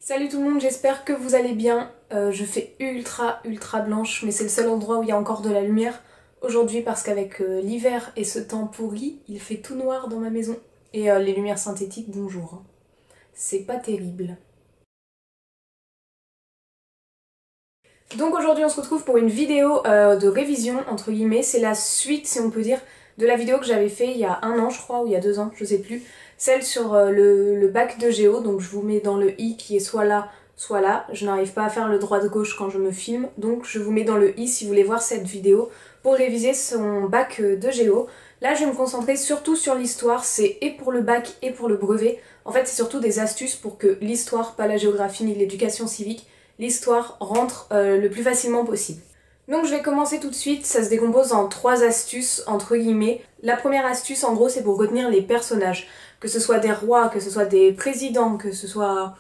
Salut tout le monde, j'espère que vous allez bien. Je fais ultra blanche, mais c'est le seul endroit où il y a encore de la lumière aujourd'hui parce qu'avec l'hiver et ce temps pourri, il fait tout noir dans ma maison. Et les lumières synthétiques, bonjour, hein. C'est pas terrible. Donc aujourd'hui on se retrouve pour une vidéo de révision, entre guillemets. C'est la suite, si on peut dire, de la vidéo que j'avais fait il y a 1 an je crois, ou il y a 2 ans, je sais plus. Celle sur le bac de géo, donc je vous mets dans le i qui est soit là, soit là. Je n'arrive pas à faire le droite-gauche quand je me filme, donc je vous mets dans le i si vous voulez voir cette vidéo pour réviser son bac de géo. Là je vais me concentrer surtout sur l'histoire, c'est et pour le bac et pour le brevet. En fait c'est surtout des astuces pour que l'histoire, pas la géographie ni l'éducation civique, l'histoire rentre le plus facilement possible. Donc je vais commencer tout de suite, ça se décompose en 3 astuces entre guillemets. La première astuce en gros c'est pour retenir les personnages, que ce soit des rois, que ce soit des présidents, que ce soit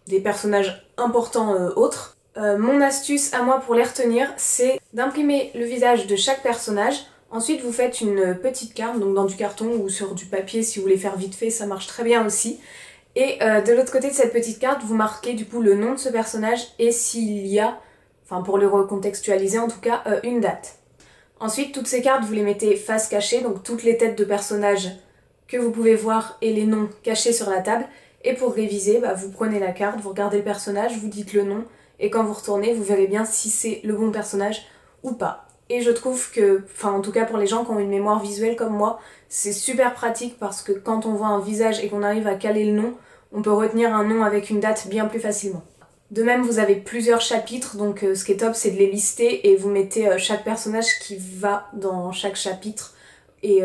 des personnages importants autres. Mon astuce à moi pour les retenir c'est d'imprimer le visage de chaque personnage. Ensuite vous faites une petite carte, donc dans du carton ou sur du papier si vous voulez faire vite fait, ça marche très bien aussi. Et de l'autre côté de cette petite carte, vous marquez du coup le nom de ce personnage et s'il y a, enfin pour le recontextualiser en tout cas, une date. Ensuite, toutes ces cartes, vous les mettez face cachée, donc toutes les têtes de personnages que vous pouvez voir et les noms cachés sur la table. Et pour réviser, vous prenez la carte, vous regardez le personnage, vous dites le nom, et quand vous retournez, vous verrez bien si c'est le bon personnage ou pas. Et je trouve que, enfin en tout cas pour les gens qui ont une mémoire visuelle comme moi, c'est super pratique parce que quand on voit un visage et qu'on arrive à caler le nom, on peut retenir un nom avec une date bien plus facilement. De même, vous avez plusieurs chapitres, donc ce qui est top, c'est de les lister et vous mettez chaque personnage qui va dans chaque chapitre. Et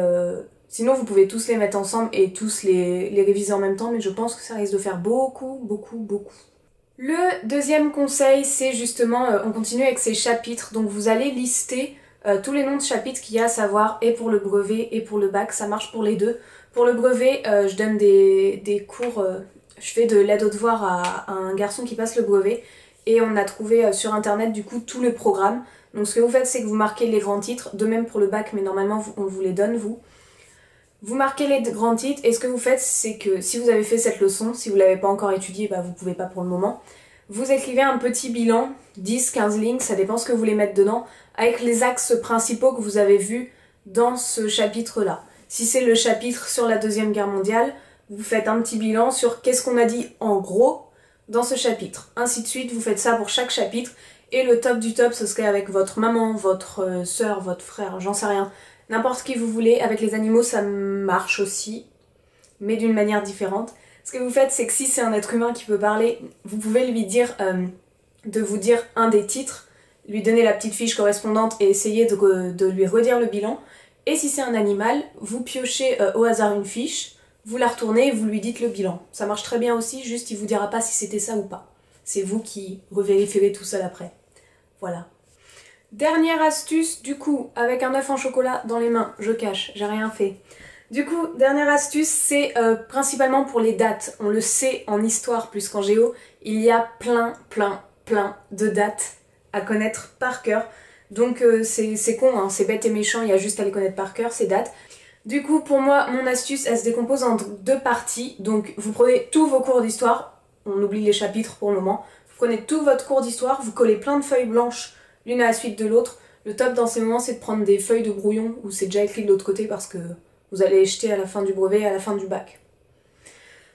sinon, vous pouvez tous les mettre ensemble et tous les réviser en même temps, mais je pense que ça risque de faire beaucoup. Le deuxième conseil, c'est justement, on continue avec ces chapitres, donc vous allez lister tous les noms de chapitres qu'il y a à savoir, et pour le brevet et pour le bac, ça marche pour les deux. Pour le brevet, je donne des cours, je fais de l'aide aux devoirs à un garçon qui passe le brevet, et on a trouvé sur internet du coup tout le programme. Donc ce que vous faites, c'est que vous marquez les grands titres, de même pour le bac, mais normalement on vous les donne, vous. Vous marquez les grands titres, et ce que vous faites, c'est que si vous avez fait cette leçon, si vous ne l'avez pas encore étudiée, vous pouvez pas pour le moment, vous écrivez un petit bilan, 10-15 lignes, ça dépend ce que vous voulez mettre dedans, avec les axes principaux que vous avez vus dans ce chapitre-là. Si c'est le chapitre sur la Deuxième Guerre mondiale, vous faites un petit bilan sur qu'est-ce qu'on a dit en gros dans ce chapitre. Ainsi de suite, vous faites ça pour chaque chapitre, et le top du top, ce serait avec votre maman, votre soeur, votre frère, j'en sais rien, n'importe qui vous voulez. Avec les animaux, ça marche aussi, mais d'une manière différente. Ce que vous faites, c'est que si c'est un être humain qui peut parler, vous pouvez lui dire de vous dire un des titres, lui donner la petite fiche correspondante et essayer de lui redire le bilan. Et si c'est un animal, vous piochez au hasard une fiche, vous la retournez et vous lui dites le bilan. Ça marche très bien aussi, juste il vous dira pas si c'était ça ou pas. C'est vous qui revérifierez tout seul après. Voilà. Dernière astuce, du coup, avec un œuf en chocolat dans les mains, je cache, j'ai rien fait. Du coup, dernière astuce, c'est principalement pour les dates. On le sait en histoire plus qu'en géo, il y a plein de dates à connaître par cœur. Donc c'est con, hein, c'est bête et méchant, il y a juste à les connaître par cœur, ces dates. Du coup, pour moi, mon astuce, elle se décompose en 2 parties. Donc vous prenez tous vos cours d'histoire, on oublie les chapitres pour le moment. Vous prenez tout votre cours d'histoire, vous collez plein de feuilles blanches l'une à la suite de l'autre. Le top dans ces moments, c'est de prendre des feuilles de brouillon où c'est déjà écrit de l'autre côté parce que vous allez les jeter à la fin du brevet et à la fin du bac.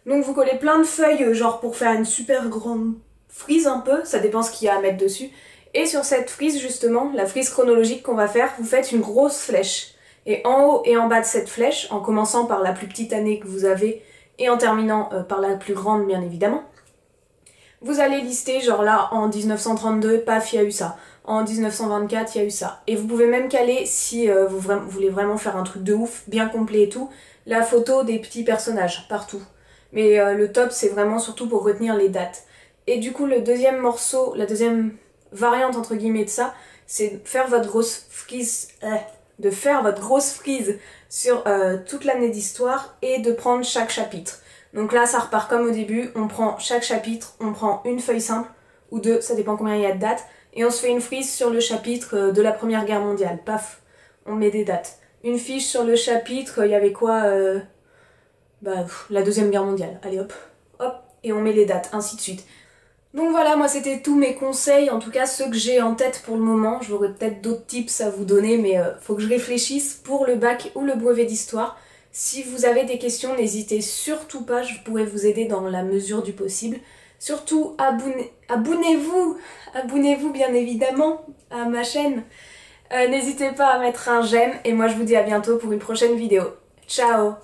Donc vous collez plein de feuilles, genre pour faire une super grande frise un peu, ça dépend ce qu'il y a à mettre dessus. Et sur cette frise justement, la frise chronologique qu'on va faire, vous faites une grosse flèche. Et en haut et en bas de cette flèche, en commençant par la plus petite année que vous avez et en terminant par la plus grande bien évidemment, vous allez lister genre là en 1932, paf, il y a eu ça. En 1924, il y a eu ça. Et vous pouvez même caler, si vous voulez vraiment faire un truc de ouf, bien complet et tout, la photo des petits personnages, partout. Mais le top, c'est vraiment surtout pour retenir les dates. Et du coup, le deuxième morceau, la deuxième variante entre guillemets de ça, c'est de faire votre grosse frise, sur toute l'année d'histoire et de prendre chaque chapitre. Donc là, ça repart comme au début, on prend chaque chapitre, on prend une feuille simple, ou 2, ça dépend combien il y a de dates, et on se fait une frise sur le chapitre de la Première Guerre mondiale. Paf, on met des dates. Une fiche sur le chapitre, il y avait quoi la Deuxième Guerre mondiale. Allez hop, hop, et on met les dates, ainsi de suite. Donc voilà, moi c'était tous mes conseils, en tout cas ceux que j'ai en tête pour le moment. J'aurais peut-être d'autres tips à vous donner, mais faut que je réfléchisse pour le bac ou le brevet d'histoire. Si vous avez des questions, n'hésitez surtout pas, je pourrais vous aider dans la mesure du possible. Surtout abonnez-vous bien évidemment à ma chaîne. N'hésitez pas à mettre un j'aime et moi je vous dis à bientôt pour une prochaine vidéo. Ciao!